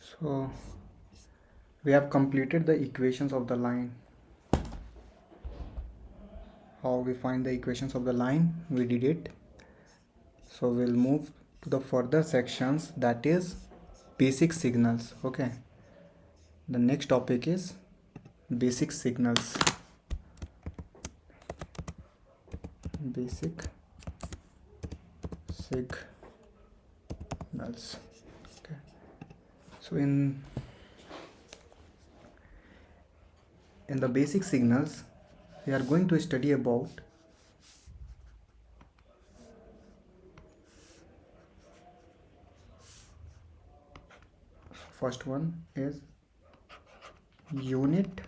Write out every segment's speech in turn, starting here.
So we have completed the equations of the line. How we find the equations of the line, we did it. So we'll move to the further sections, that is basic signals. Okay, the next topic is basic signals. Basic signals. Okay, so in the basic signals we are going to study about first one is unit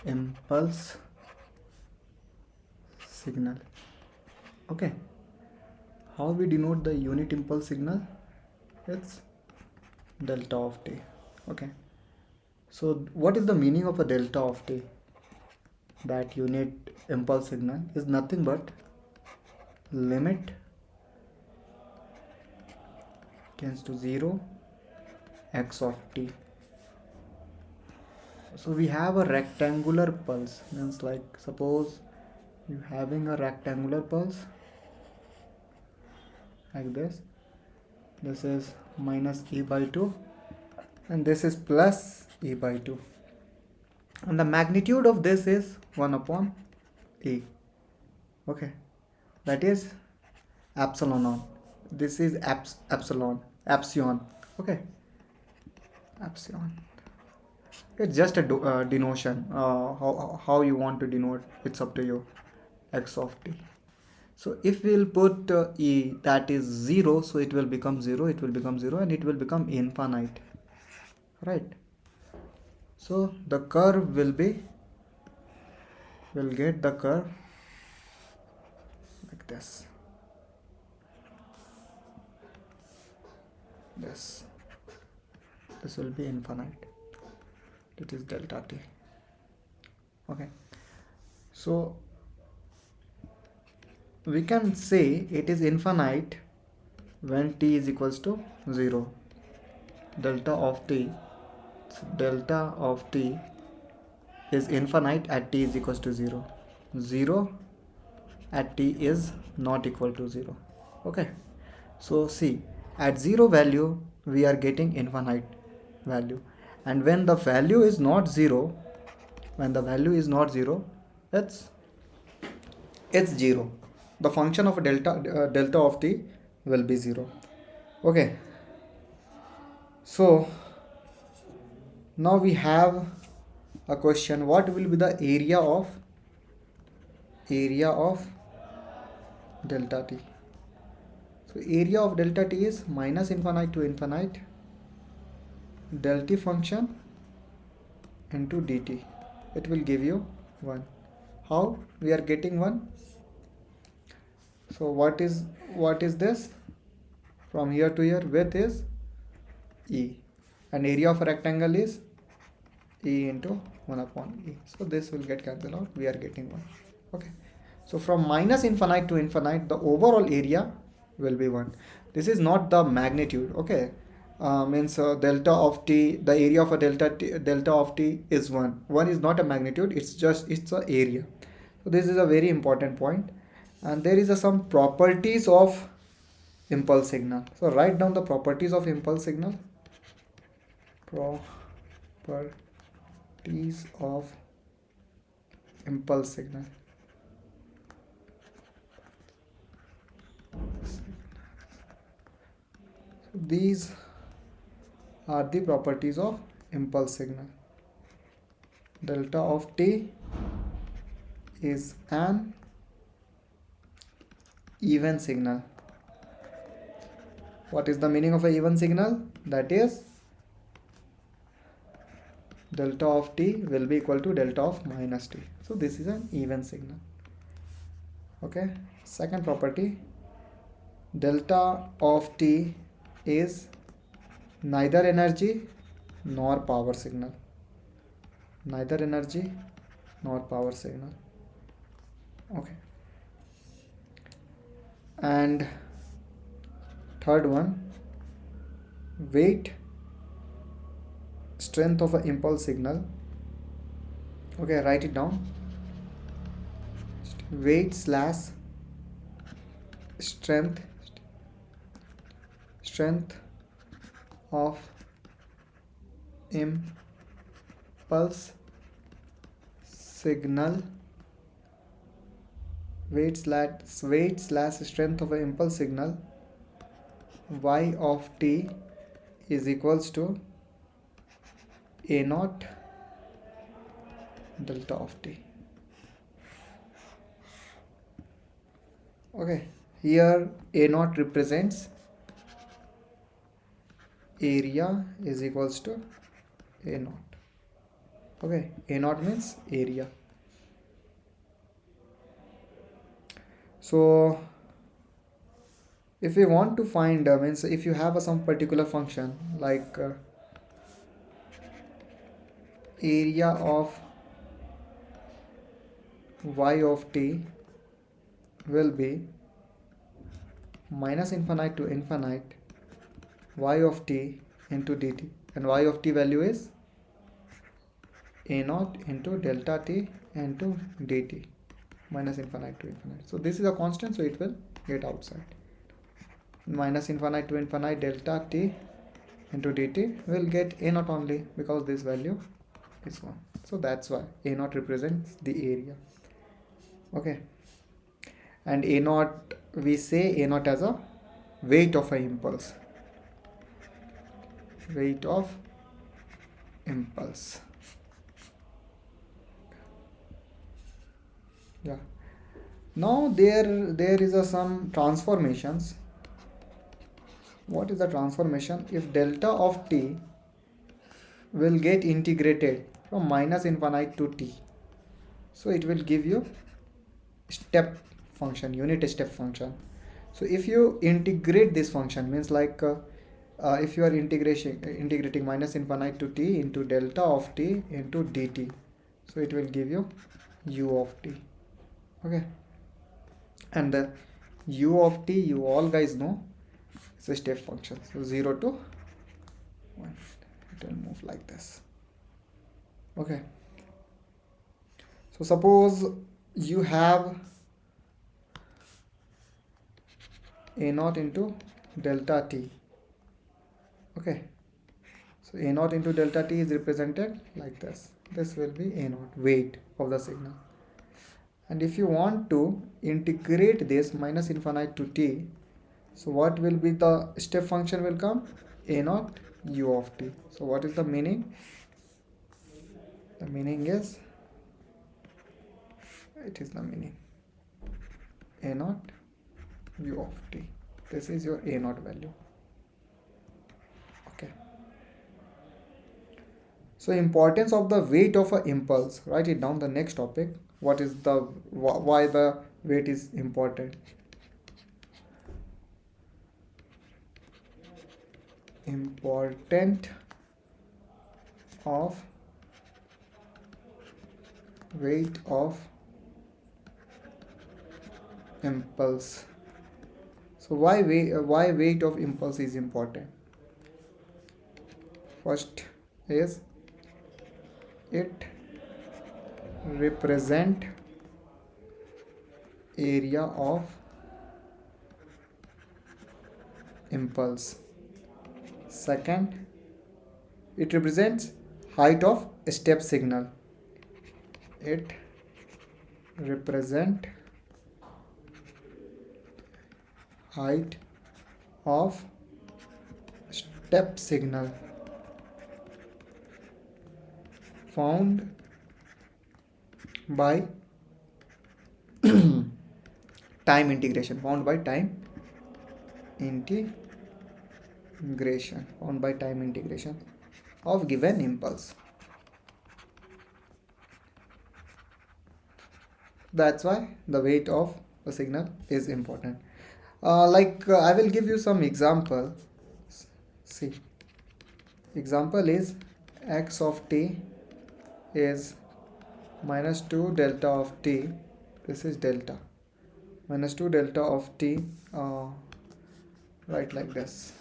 impulse signal. Okay, how we denote the unit impulse signal? It's delta of t. Okay, so what is the meaning of a delta of t? That unit impulse signal is nothing but limit tends to 0 x of t. So we have a rectangular pulse, means like suppose you having a rectangular pulse like this is minus e by 2 and this is plus e by 2, and the magnitude of this is 1 upon e. Okay, that is epsilon on, this is epsilon. Okay, epsilon, it's just a denotation. How you want to denote, it's up to you. X of t. So if we'll put e, that is 0, so it will become 0, it will become 0, and it will become infinite, right? So the curve will get the curve like this. This will be infinite. It is delta t. Okay, so we can say it is infinite when t is equals to 0. Delta of t is infinite at t is equals to 0. 0 at t is not equal to 0. Okay, so see, at 0 value we are getting infinite value, and when the value is not 0, it's 0. The function of delta of t will be 0. Okay, so now we have a question: what will be the area of delta t? So area of delta t is minus infinite to infinite del t function into dt. It will give you 1. How we are getting 1? So what is this? From here to here, width is e, and area of a rectangle is e into 1 upon e. So this will get cancelled out. We are getting 1. Okay, so from minus infinite to infinite, the overall area will be 1. This is not the magnitude. Okay, means delta of t, the area of a delta of t is 1. 1 is not a magnitude, it's a area. So this is a very important point. And there is some properties of impulse signal. So write down the properties of impulse signal. Properties of impulse signal. These are the properties of impulse signal. Delta of t is an even signal. What is the meaning of an even signal? That is delta of t will be equal to delta of minus t. So this is an even signal. Okay, second property, delta of t is neither energy nor power signal. Okay, and third one, weight strength of an impulse signal. Okay, write it down. Weight slash strength of impulse signal. Weight slash strength of an impulse signal y of t is equals to a naught delta of t. Okay, here a naught represents area is equals to a naught. Okay, a naught means area. So if we want to find means if you have some particular function like area of y of t will be minus infinite to infinite y of t into dt, and y of t value is a naught into delta t into dt, minus infinite to infinite. So this is a constant, so it will get outside. Minus infinite to infinite delta t into dt will get a naught only, because this value is 1. So that's why a naught represents the area. Okay, and a naught, we say a naught as a weight of an impulse. Weight of impulse. Yeah. Now there is some transformations. What is the transformation? If delta of t will get integrated from minus infinite to t, so it will give you step function, unit step function. So if you integrate this function, means like if you are integrating minus infinite to t into delta of t into dt, so it will give you u of t. Okay, and the u of t, you all guys know, it's a step function. So 0 to 1, it will move like this. Okay, so suppose you have a naught into delta t. Okay, so a naught into delta t is represented like this. This will be a naught, weight of the signal. And if you want to integrate this minus infinite to t, so what will be the step function will come? A naught u of t. So what is the meaning? The meaning is, it is the meaning, a naught u of t. This is your a naught value. Okay. So importance of the weight of an impulse. Write it down. The next topic. What is the why the weight is important? Important of weight of impulse. So why weight of impulse is important? First is it represent area of impulse. Second, it represents height of step signal. It represent height of step signal found by time integration, found by time integration of given impulse. That's why the weight of the signal is important. I will give you some example. See, example is x of t is minus 2 delta of t. This is delta. Minus 2 delta of t, right, like this.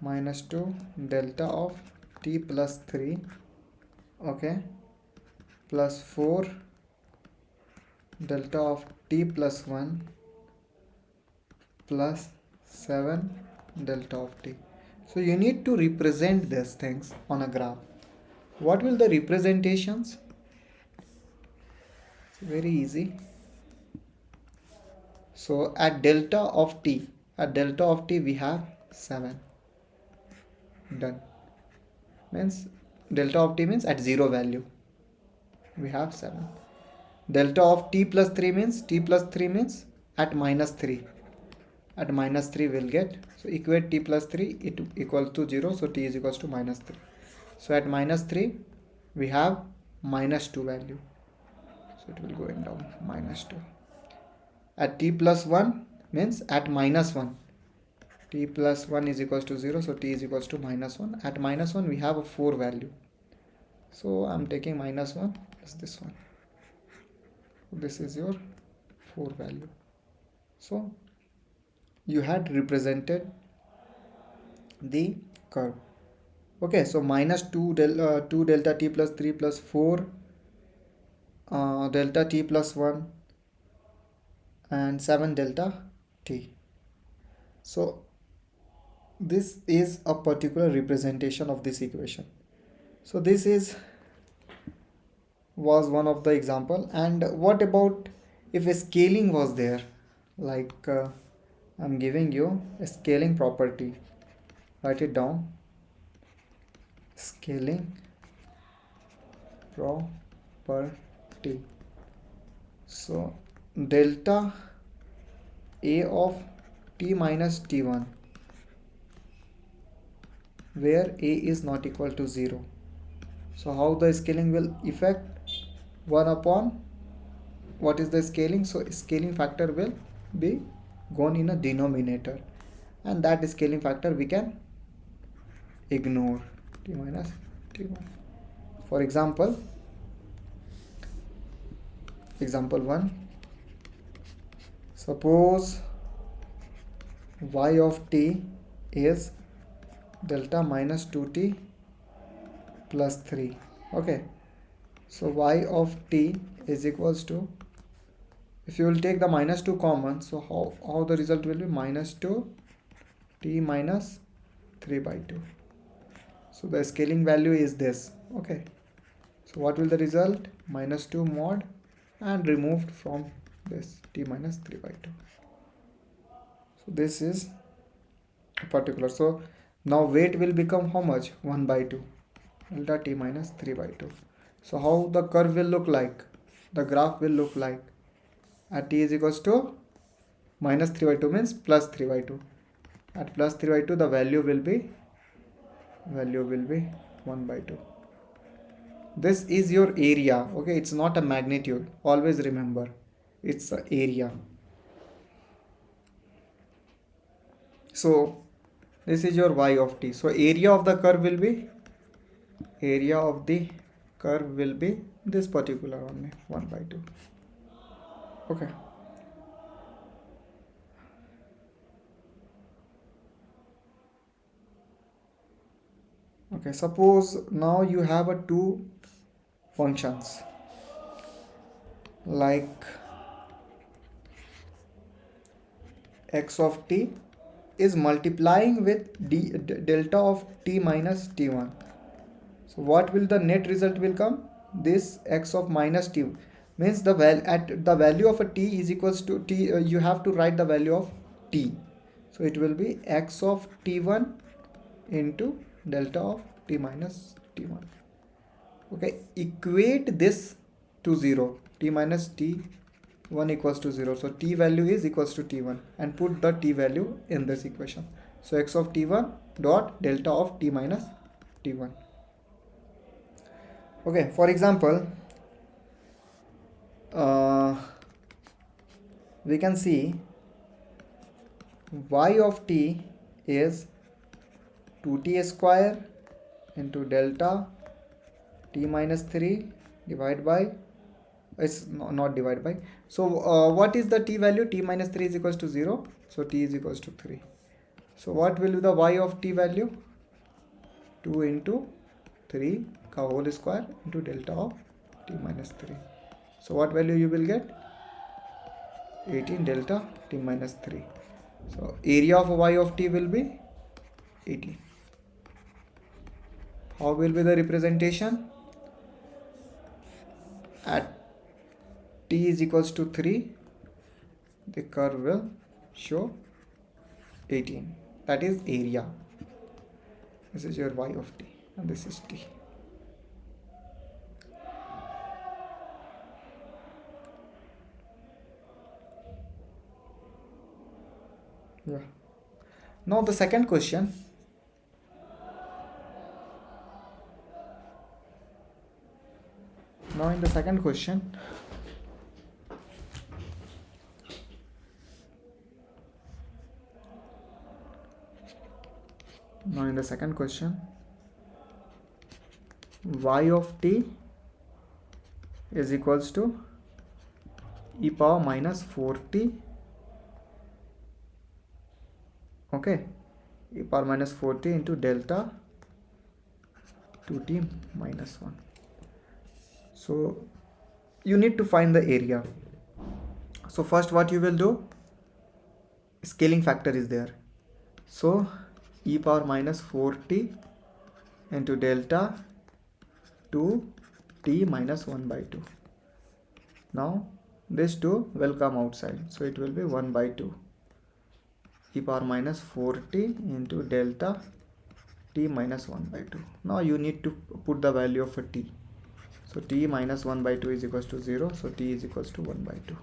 minus 2 delta of t plus 3, okay, plus 4 delta of t plus 1 plus 7 delta of t. So you need to represent these things on a graph. What will the representations? It's very easy. So at delta of t we have 7. Done. Means delta of t means at 0 value we have 7. Delta of t plus 3 means at minus 3. At minus 3 we'll get, so equate t plus 3, it equals to 0, so t is equals to minus 3. So at minus 3 we have minus 2 value, so it will go in down minus 2. At t plus 1 means at minus 1, t plus 1 is equals to 0, so t is equals to minus 1. At minus 1 we have a 4 value, so I'm taking minus 1 as this one. This is your 4 value. So you had represented the curve. Okay, so minus 2 delta t plus 3 plus 4 delta t plus 1 and 7 delta t. So this is a particular representation of this equation. So this was one of the example. And what about if a scaling was there, like I'm giving you a scaling property, write it down, scaling property. So delta a of t minus t1, where a is not equal to 0. So how the scaling will affect? 1 upon what is the scaling? So scaling factor will be gone in a denominator, and that scaling factor we can ignore, t minus t1. For example 1, suppose y of t is delta minus 2t plus 3. Okay, so y of t is equals to, if you will take the minus 2 common, so how the result will be? Minus 2 t minus 3 by 2. So the scaling value is this. Okay, so what will the result? Minus 2 mod and removed from this t minus 3 by 2. So this is a particular. So now weight will become how much? 1 by 2 delta t minus 3 by 2. So how the curve will look like? The graph will look like, at t is equals to minus 3 by 2 means plus 3 by 2. At plus 3 by 2 the value will be 1 by 2. This is your area. Okay, it's not a magnitude. Always remember, it's the area. So this is your y of t. So area of the curve will be this particular only, 1 by 2. Okay. Okay, suppose now you have a two functions, like x of t is multiplying with delta of t minus t1. So what will the net result will come? This x of minus t means at the value of a t is equals to t, you have to write the value of t. So it will be x of t1 into delta of t minus t1. Okay, equate this to 0, t minus t1 equals to 0. So t value is equals to t1, and put the t value in this equation. So x of t1 dot delta of t minus t1. Okay, for example we can see y of t is 2t square into delta t minus 3 divided by, it's not divided by, so what is the t value? T minus 3 is equals to 0, so t is equals to 3. So what will be the y of t value? 2 into 3 ka whole square into delta of t minus 3. So what value you will get? 18 delta t minus 3. So area of y of t will be 18. How will be the representation? At t is equals to 3, the curve will show 18. That is area. This is your y of t and this is t. Yeah. Now the second question. Now in the second question, y of t is equals to e power minus 4t. Okay, e power minus 4t into delta 2t minus 1. So you need to find the area. So first what you will do, scaling factor is there. So e power minus 4t into delta 2t minus 1 by 2. Now this 2 will come outside, so it will be 1 by 2 e power minus 4t into delta t minus 1 by 2. Now you need to put the value of a t. So t minus 1 by 2 is equals to 0, so t is equals to 1 by 2.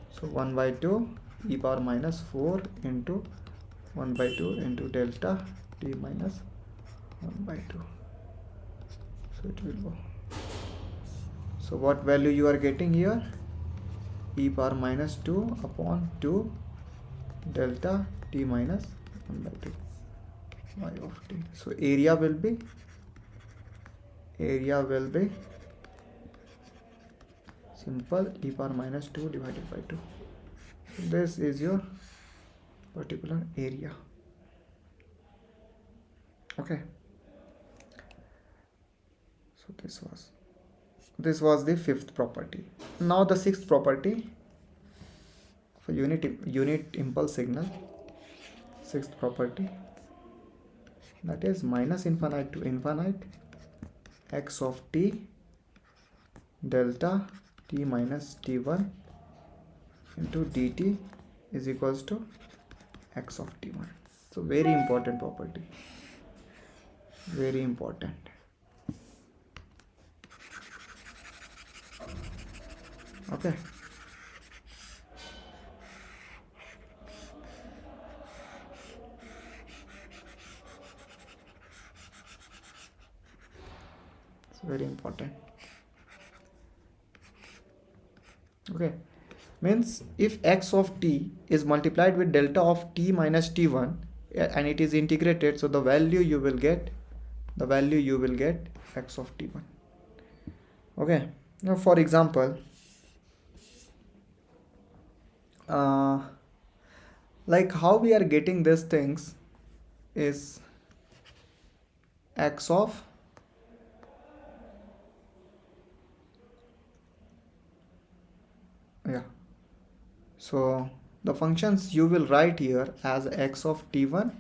So 1 by 2 e power minus 4 into 1 by 2 into delta t minus 1 by 2. So it will go. So what value you are getting here? E power minus 2 upon 2 delta t minus 1 by 2 y of t. So area will be simple e power minus 2 divided by 2. This is your particular area. Okay, so this was the fifth property. Now the sixth property for unit impulse signal. Sixth property, that is minus infinite to infinite x of t delta t minus t1 into dt is equals to x of t1. So very important property, very important. Okay, it's very important. Okay, means if x of t is multiplied with delta of t minus t1 and it is integrated, so the value you will get x of t1. Okay, now for example, like how we are getting these things is x of so the functions you will write here as x of t1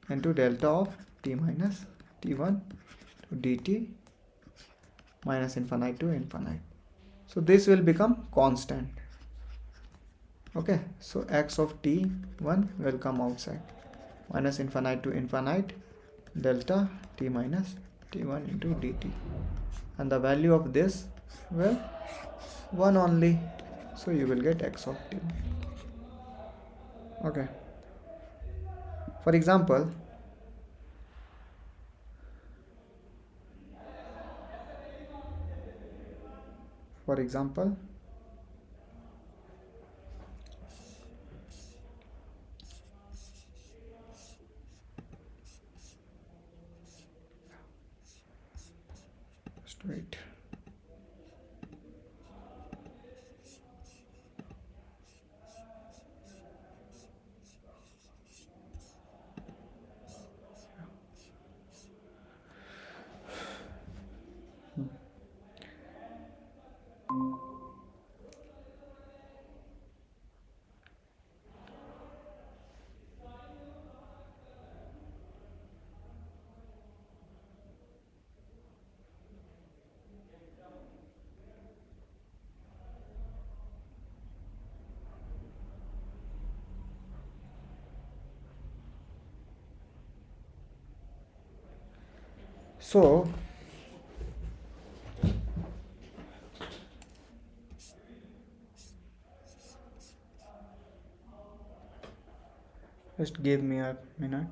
into delta of t minus t1 to dt minus infinite to infinite. So this will become constant. Okay, so x of t1 will come outside, minus infinite to infinite delta t minus t1 into dt, and the value of this will 1 only, so you will get x of t1. Okay, for example, just wait. So just give me a minute.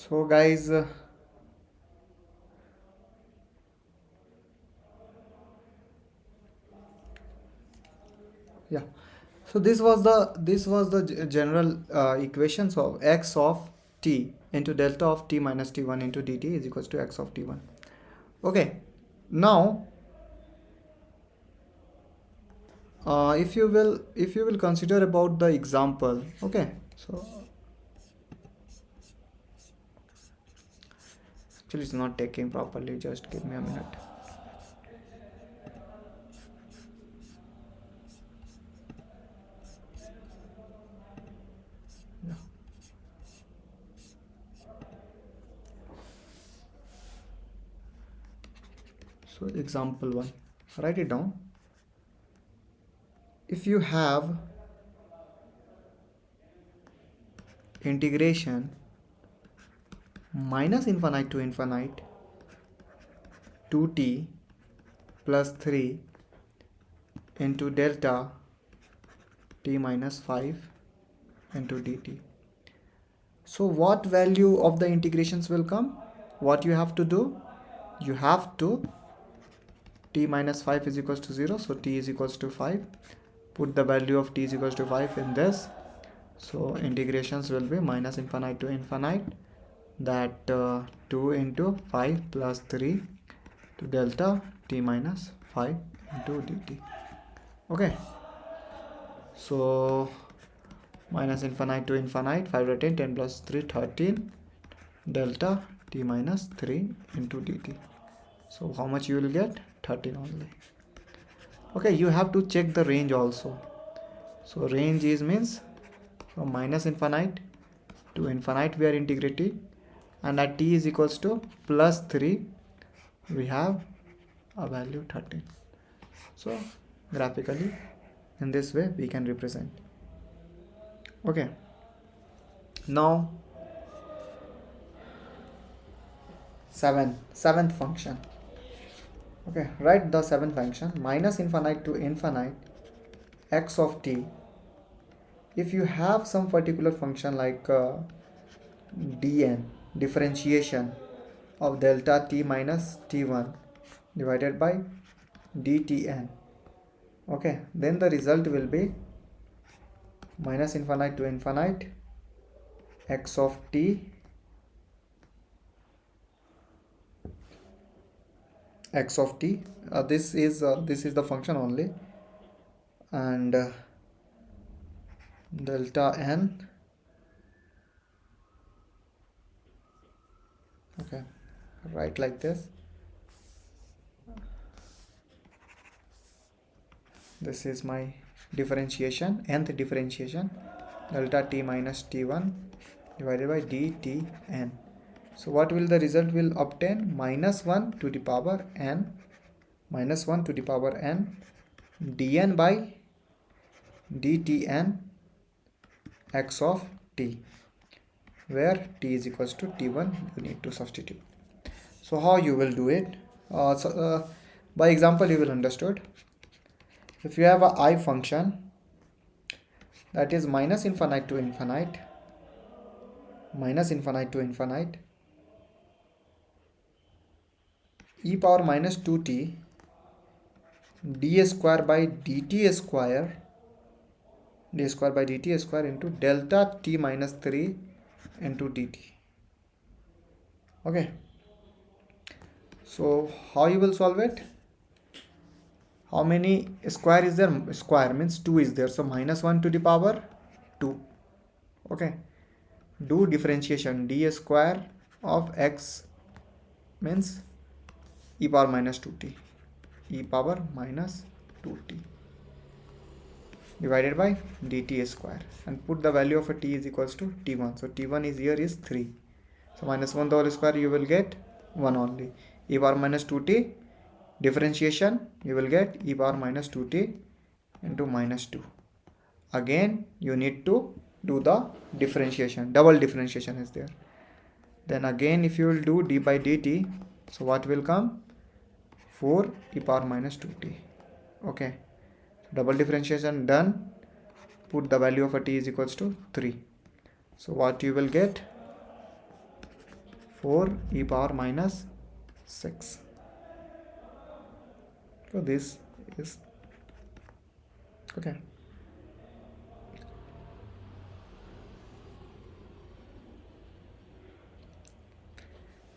So guys, yeah, so this was the general equations of x of t into delta of t minus t1 into dt is equals to x of t1. Okay, now if you will consider about the example. Okay, so actually it's not taking properly, just give me a minute. Yeah. So example 1, write it down. If you have integration minus infinite to infinite 2t plus 3 into delta t minus 5 into dt. So what value of the integrations will come? What you have to do? You have to t minus 5 is equals to 0, so t is equals to 5. Put the value of t is equals to 5 in this. So integrations will be minus infinite to infinite, that 2 into 5 plus 3 to delta t minus 5 into dt. Okay, so minus infinite to infinite, 5 to 10, 10 plus 3, 13 delta t minus 3 into dt. So how much you will get? 13 only. Okay, you have to check the range also. So range is means from minus infinite to infinite we are integrating, and at t is equals to plus 3 we have a value 13. So graphically in this way we can represent. Okay, now seventh function. Okay, write the seventh function, minus infinite to infinite x of t. If you have some particular function like dn, differentiation of delta t minus t1 divided by dtn, okay, then the result will be minus infinite to infinite x of t x of t. This is the function only, and delta n. Okay, write like this. This is my differentiation, nth differentiation, delta t minus t1 divided by dtn. So what will the result will obtain? Minus 1 to the power n, minus 1 to the power n dn by dtn x of t, where t is equals to t1 you need to substitute. So how you will do it? By example you will understood. If you have a I function that is minus infinite to infinite, minus infinite to infinite e power minus 2t d square by dt square, d square by dt square into delta t minus 3 into dt. Okay, so how you will solve it? How many square is there? Square means 2 is there, so minus 1 to the power 2. Okay, do differentiation, d square of x means e power minus 2t, e power minus 2t. divided by dt square, and put the value of a t is equals to t1. So t1 is here is 3. So minus 1 the whole square, you will get 1 only. E power minus 2t, differentiation, you will get e power minus 2t into minus 2. Again you need to do the differentiation, double differentiation is there. Then again if you will do d by dt, so what will come? 4 e power minus 2t. Okay, double differentiation done. Put the value of a t is equals to 3. So what you will get? 4 e power minus 6. So this is okay.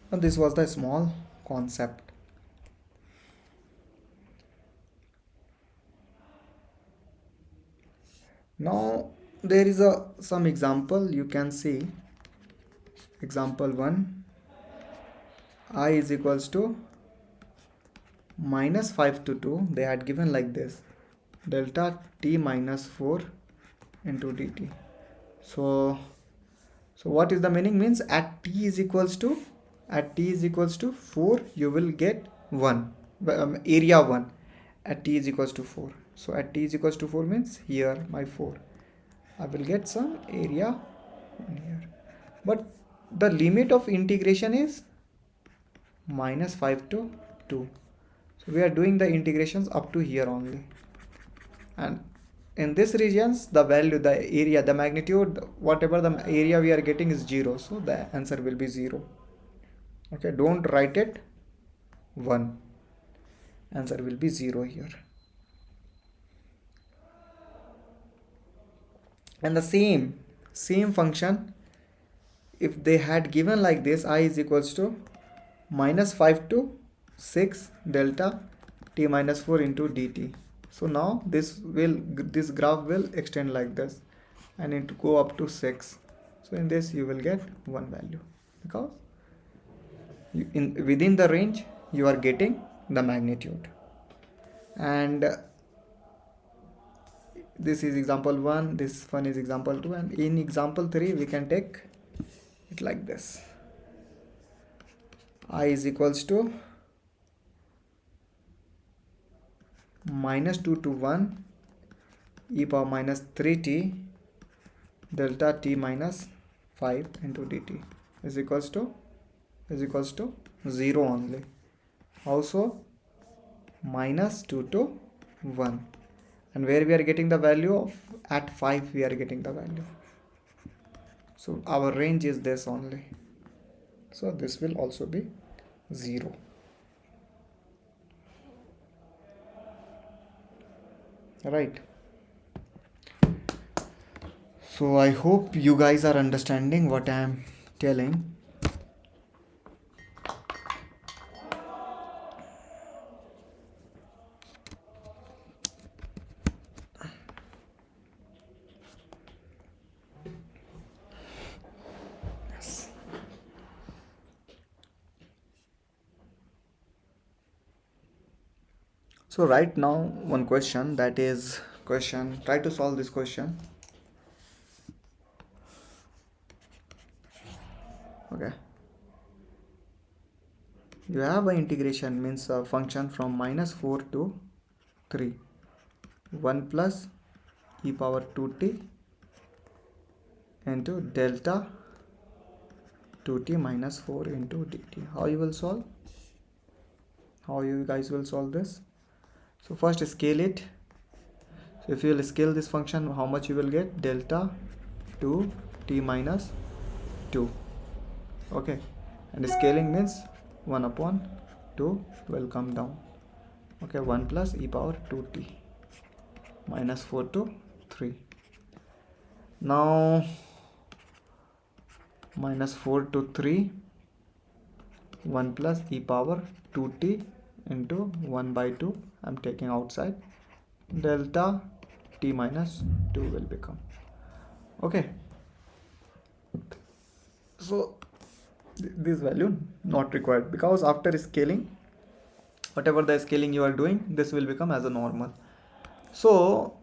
And this was the small concept. Now there is some example you can see. Example 1, I is equals to minus 5 to 2. They had given like this, delta t minus 4 into dt. So what is the meaning? Means at t is equals to 4 you will get 1, area 1 at t is equals to 4. So at t is equals to 4 means here my 4, I will get some area 1 here. But the limit of integration is minus 5 to 2. So we are doing the integrations up to here only. And in this regions, the value, the area, the magnitude, whatever the area we are getting is 0. So the answer will be 0. Okay, don't write it 1. Answer will be 0 here. And the same function, if they had given like this, I is equals to minus 5 to 6 delta t minus 4 into dt. So now this graph will extend like this and it will go up to 6. So in this you will get one value, because within the range you are getting the magnitude. And this is example 1, this one is example 2, and in example 3 we can take it like this. I is equals to minus 2 to 1 e power minus 3t delta t minus 5 into dt is equals to 0 only. Also minus 2 to 1, and where we are getting the value of, at 5 we are getting the value. So our range is this only. So this will also be 0. Right. So I hope you guys are understanding what I am telling. Yes. So right now one question, that is question, try to solve this question. Okay, you have an integration, means a function from minus 4 to 3, 1 plus e power 2t into delta 2t minus 4 into dt. How you will solve? How you guys will solve this? So first scale it. So if you will scale this function, how much you will get? Delta 2t minus 2. Okay, and scaling means 1 upon 2 will come down. Okay, 1 plus e power 2t minus 4 to 3. Now minus 4 to 3, 1 plus e power 2t into 1 by 2, I'm taking outside, delta t minus 2 will become. Okay, so this value not required, because after scaling, whatever the scaling you are doing, this will become as a normal. So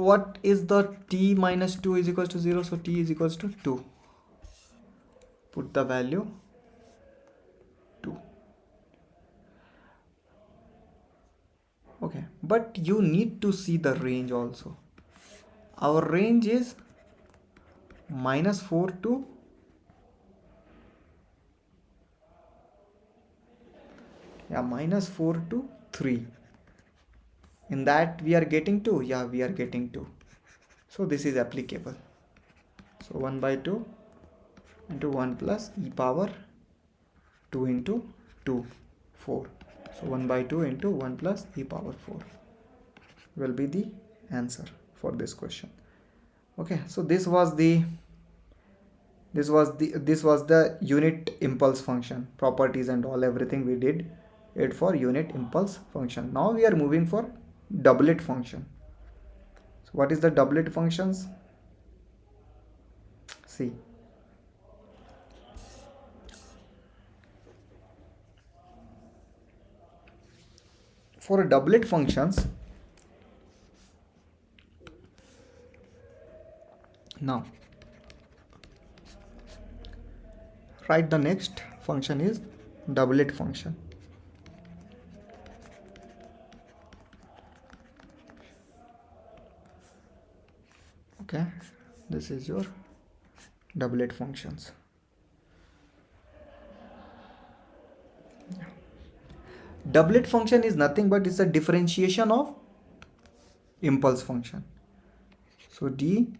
what is the t minus 2 is equals to 0? So t is equals to 2. Put the value 2. Okay, but you need to see the range also. Our range is minus 4 to minus 4 to 3. In that we are getting 2. Yeah, we are getting 2. So this is applicable. So 1 by 2 into 1 plus e power 2 into 2, 4. So 1 by 2 into 1 plus e power 4 will be the answer for this question. Okay, so this was the unit impulse function properties and all, everything we did it for unit impulse function. Now we are moving for doublet function. So what is the doublet functions? See, for doublet functions, now write the next function is doublet function. Okay, this is your doublet functions. Doublet function is nothing but it's a differentiation of impulse function. So d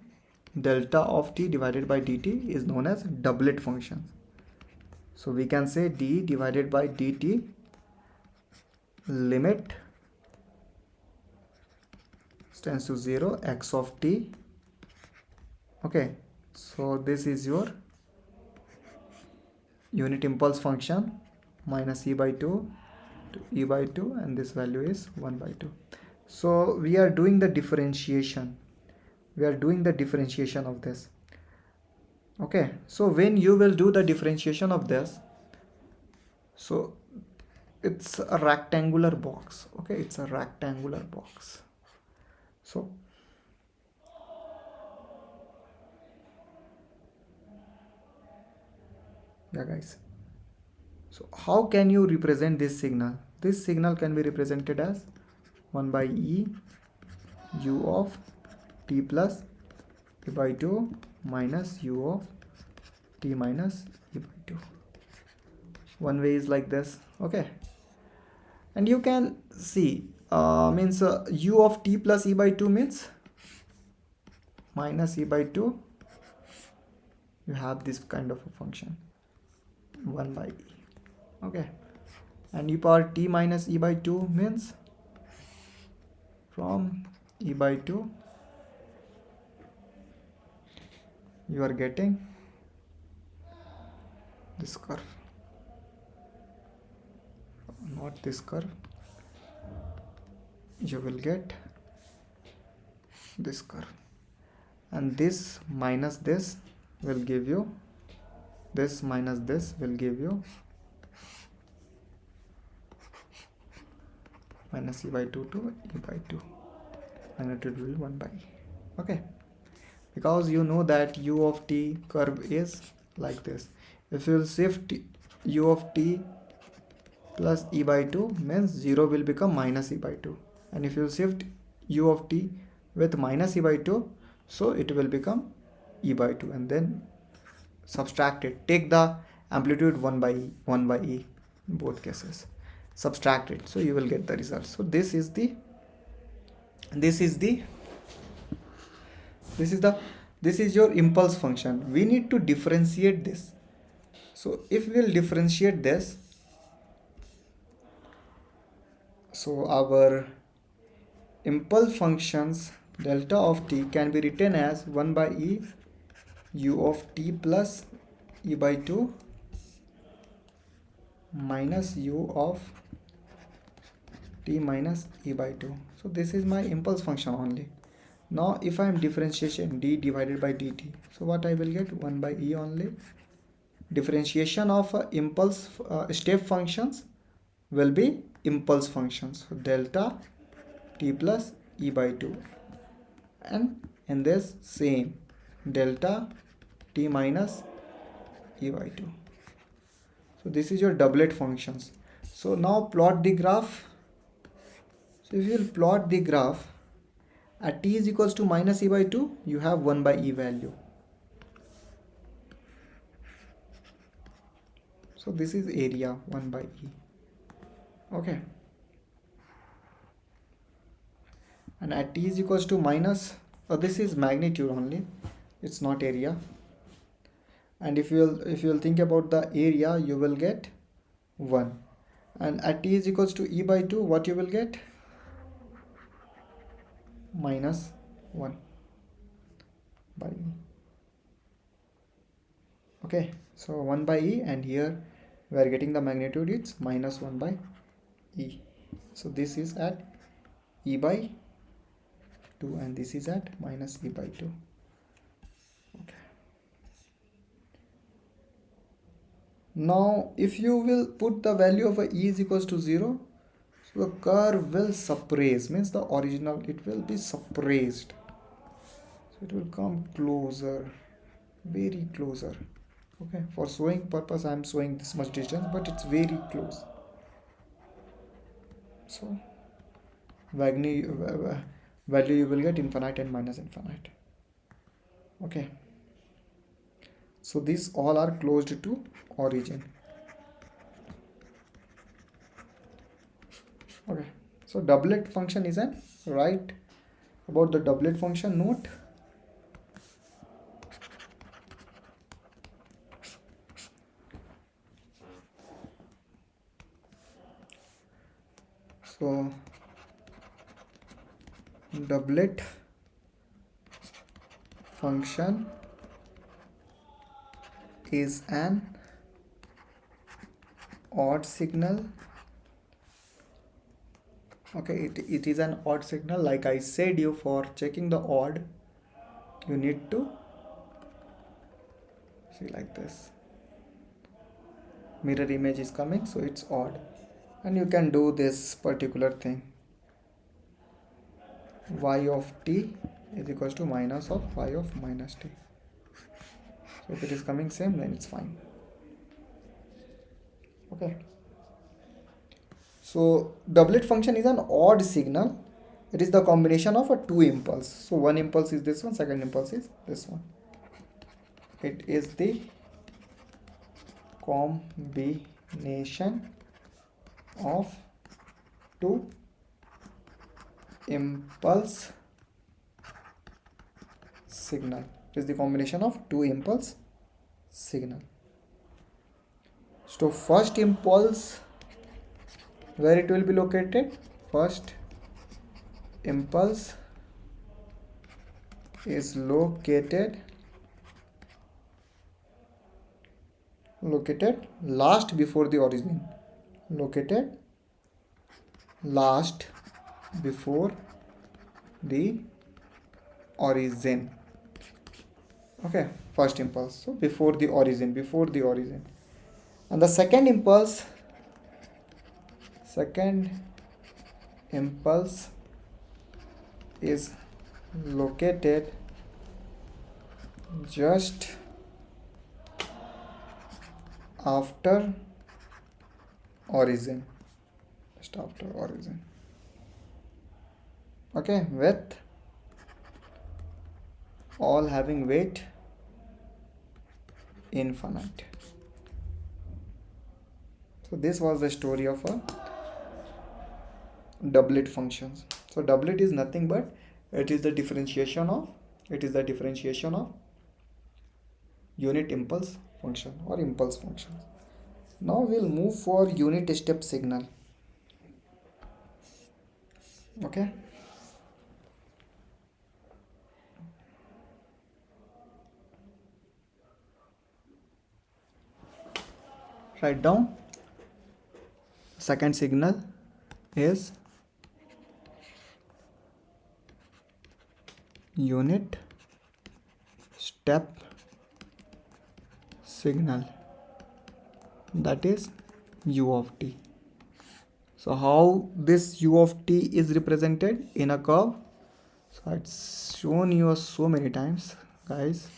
delta of t divided by dt is known as doublet function. So we can say d divided by dt limit tends to 0 x of t. Okay, so this is your unit impulse function minus e by 2 to e by 2, and this value is 1 by 2. So we are doing the differentiation. We are doing the differentiation of this. Okay, so when you will do the differentiation of this, so it's a rectangular box. Okay, it's a rectangular box. So yeah guys, so how can you represent this signal? This signal can be represented as 1 by e u of t plus e by 2 minus u of t minus e by 2. One way is like this. Okay, and you can see means u of t plus e by 2 means minus e by 2. You have this kind of a function 1 by e. Okay, and e power t minus e by 2 means from e by 2 you are getting this curve, not this curve, you will get this curve, and this minus this will give you this, minus this will give you minus e by 2 to e by 2, magnitude will be 1 by e. Okay, because you know that u of t curve is like this. If you will shift u of t plus e by 2 means 0 will become minus e by 2, and if you shift u of t with minus e by 2, so it will become e by 2, and then subtract it, take the amplitude 1 by e in both cases, subtract it, so you will get the result. So this is your impulse function. We need to differentiate this. So if we will differentiate this, so our impulse functions delta of t can be written as 1 by e u of t plus e by 2 minus u of t minus e by 2. So this is my impulse function only. Now if I am differentiation d divided by dt, so what I will get 1 by e only. Differentiation of impulse step functions will be impulse functions. So delta t plus e by 2 and in this same delta t minus e by 2. So this is your doublet functions. So now plot the graph. So if you will plot the graph at t is equals to minus e by 2, you have 1 by e value. So this is area 1 by e. Okay. And at t is equals to minus, this is magnitude only, it's not area. And if you'll think about the area, you will get 1. And at t is equals to e by 2, what you will get? Minus 1 by e. Okay, so 1 by e, and here we are getting the magnitude, it's minus 1 by e. So this is at e by 2 and this is at minus e by 2. Okay. Now if you will put the value of a e is equals to 0, so the curve will suppress, means the original, it will be suppressed. So it will come closer, very closer. Okay, for showing purpose I am showing this much distance, but it's very close. So value you will get infinite and minus infinite. Okay, so these all are closed to origin. Okay, so doublet function is an right. About the doublet function, note so doublet function is an odd signal. Okay, it is an odd signal. Like I said, you for checking the odd, you need to see like this. Mirror image is coming, so it's odd. And you can do this particular thing. Y of t is equals to minus of y of minus t. So if it is coming same, then it's fine. Okay. So doublet function is an odd signal. It is the combination of a two impulse. So one impulse is this one, second impulse is this one. It is the combination of two impulse signal. It is the combination of two impulse signal. So first impulse, where it will be located? First impulse is located last before the origin. Located last before the origin. Okay, first impulse. So before the origin. And the second impulse is located just after origin. Okay, with all having weight infinite. So this was the story of a doublet functions. So doublet is nothing but it is the differentiation of unit impulse function or impulse function. Now we'll move for unit step signal. Okay. Write down. Second signal is unit step signal, that is u of t. So how this u of t is represented in a curve? So it's shown you so many times, guys.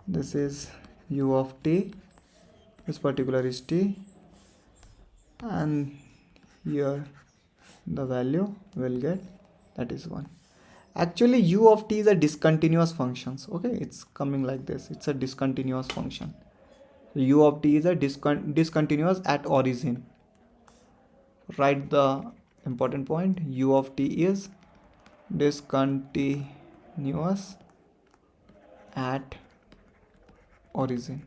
This is u of t, this particular is t, and here the value will get, that is 1. Actually u of t is a discontinuous functions. Okay, it's coming like this, it's a discontinuous function. U of t is a discontinuous at origin. Write the important point, u of t is discontinuous at origin.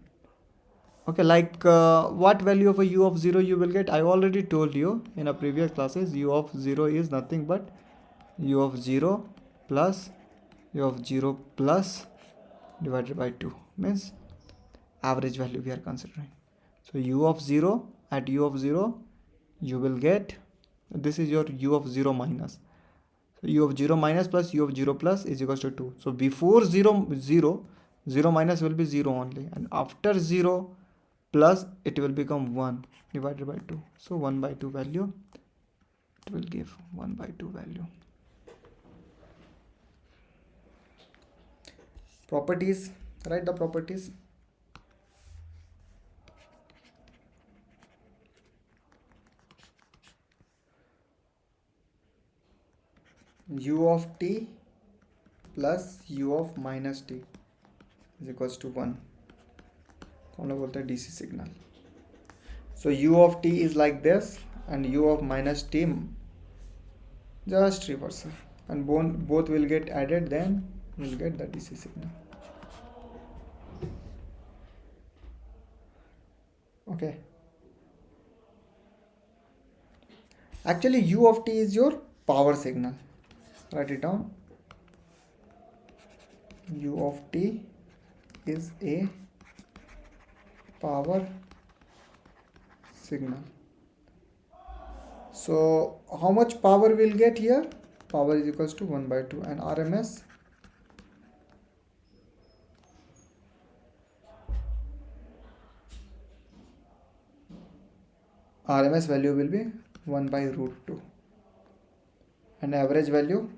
Okay, like what value of a u of 0 you will get? I already told you in a previous classes, u of 0 is nothing but u of 0 plus u of 0 plus divided by 2, means average value we are considering. So u of 0, at u of 0 you will get, this is your u of 0 minus, so u of 0 minus plus u of 0 plus is equals to 2. So before 0 minus will be 0 only, and after 0 plus it will become 1 divided by 2. So 1 by 2 value, it will give 1 by 2 value. Properties, write the properties. U of t plus u of minus t is equals to 1. कौन लोग बोलते हैं DC signal. So u of t is like this, and u of minus t just reversal, and both will get added, then we'll get the DC signal. Okay, actually u of t is your power signal. Write it down. U of t is a power signal. So how much power we'll get here? Power is equals to 1 by 2, and RMS value will be 1 by root 2, and average value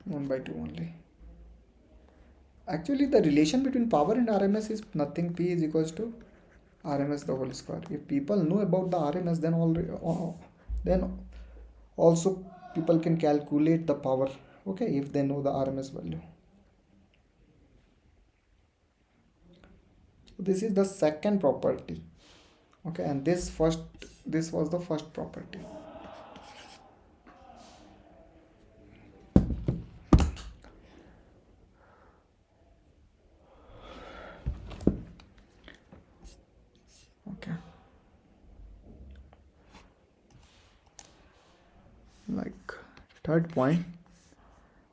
1 by 2 only. Actually the relation between power and RMS is nothing. P is equals to RMS the whole square. If people know about the RMS, then also people can calculate the power. Okay, if they know the RMS value. So this is the second property. Okay, and this was the first property. Okay, like third point,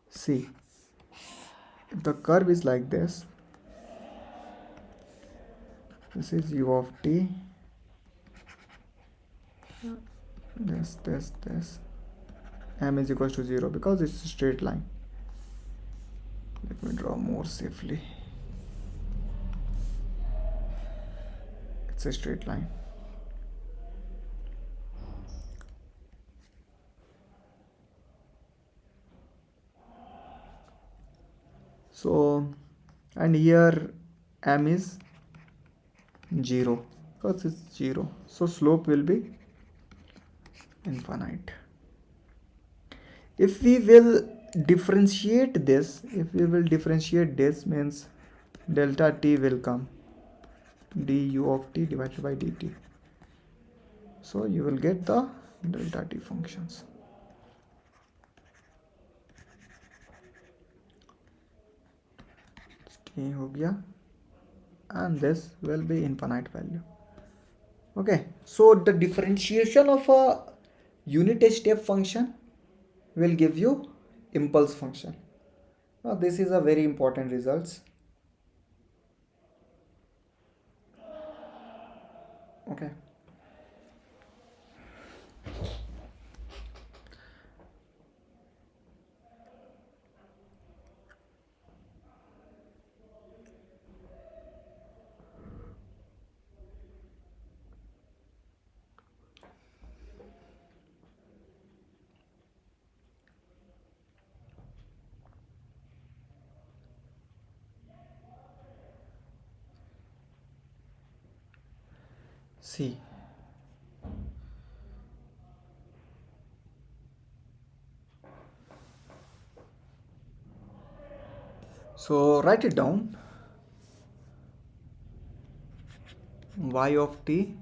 see, if the curve is like this is u of t, this m is equals to 0, because it's a straight line. Let me draw more safely. It's a straight line. So, and here m is 0, because it's 0, so slope will be infinite. If we will differentiate this, means delta t will come, du of t divided by dt. So you will get the delta t functions. ये हो गया, and this will be infinite value. Okay, so the differentiation of a unit step function will give you impulse function. Now this is a very important results. Okay, C. So write it down. Y of t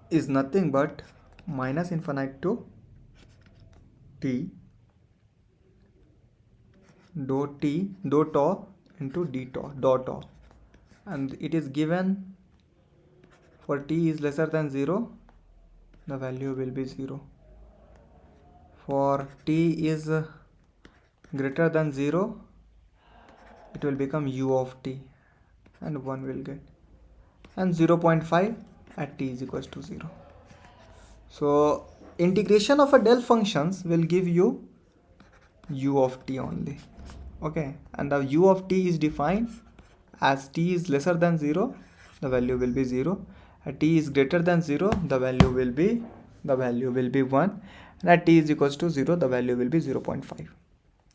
is nothing but minus infinite to t dou tau into d tau dot tau, and it is given for t is lesser than 0, the value will be 0. For t is greater than 0, it will become u of t, and 1 will get, and 0.5 at t is equals to 0. So integration of a del functions will give you u of t only. Okay, and the u of t is defined as t is lesser than 0, the value will be 0. At t is greater than 0, the value will be 1, and at t is equals to 0, the value will be 0.5.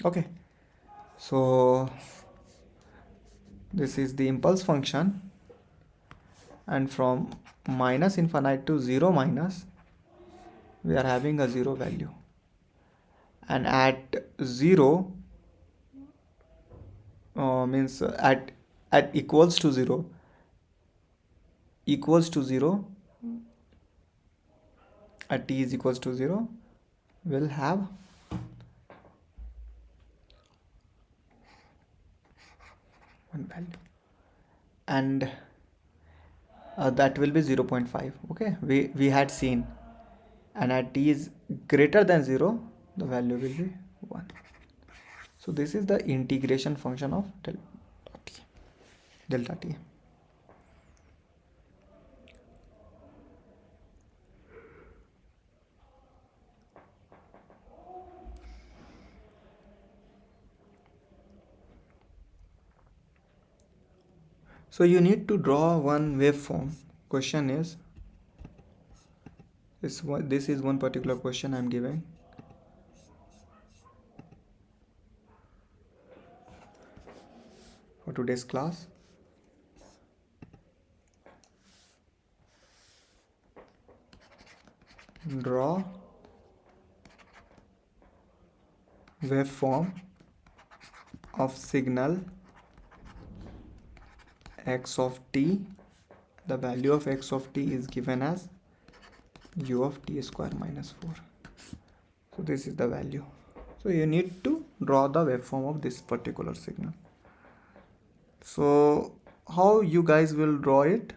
Okay, so this is the impulse function, and from minus infinite to 0 minus, we are having a 0 value, and at 0 means at equals to 0 at t is equals to 0, will have one value, and that will be 0.5. okay, we had seen, and at t is greater than 0, the value will be 1. So this is the integration function of delta t. So you need to draw one waveform. Question is, this is one particular question I am giving. For today's class, draw waveform of signal x of t. The value of x of t is given as u of t square minus 4. So this is the value. So you need to draw the waveform of this particular signal. So how you guys will draw it?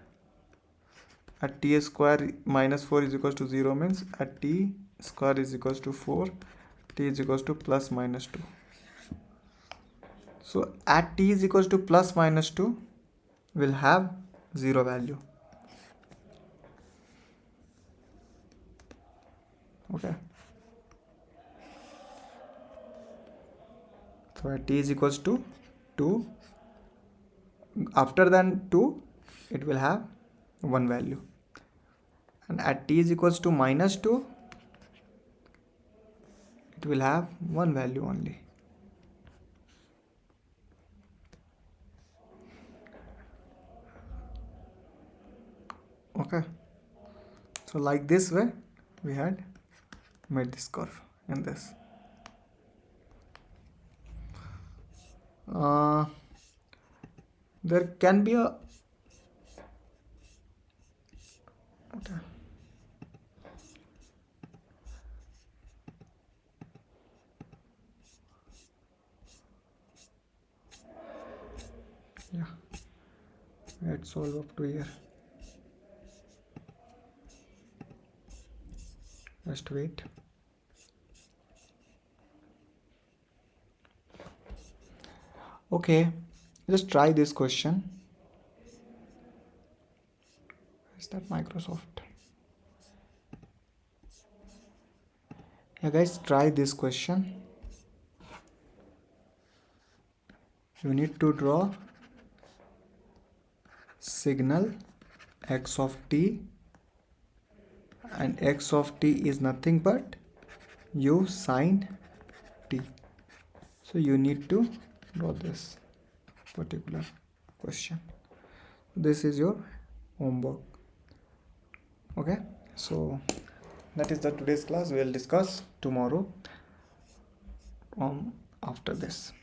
At t square minus 4 is equals to 0 means at t square is equals to 4, t is equals to plus minus 2. So at t is equals to plus minus 2 will have 0 value. Okay. So at t is equals to 2, after than 2 it will have 1 value, and at t is equals to minus 2 it will have 1 value only. Okay, so like this way we had made this curve in this. There can be a okay. Yeah, let's solve up to here. Just wait. Okay, just try this question. Is that Microsoft? Yeah guys, try this question. You need to draw signal x of t, and x of t is nothing but u sine t. So you need to draw this particular question. This is your homework. Okay, so that is the today's class. We will discuss tomorrow after this.